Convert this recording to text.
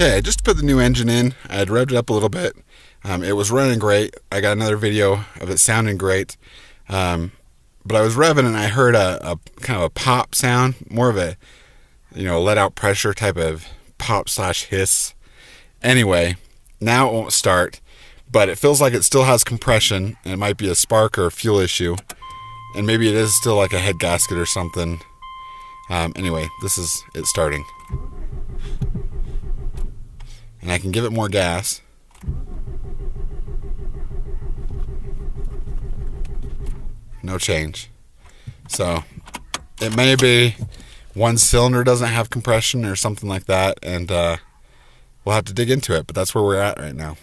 Okay, I just put the new engine in. I had revved it up a little bit. It was running great. I got another video of it sounding great. But I was revving and I heard a kind of a pop sound, more of a, let out pressure type of pop / hiss. Anyway, now it won't start, but it feels like it still has compression, and it might be a spark or a fuel issue. And maybe it is still like a head gasket or something. Anyway, this is it starting. And I can give it more gas. No change. So it may be one cylinder doesn't have compression or something like that, and we'll have to dig into it, but that's where we're at right now.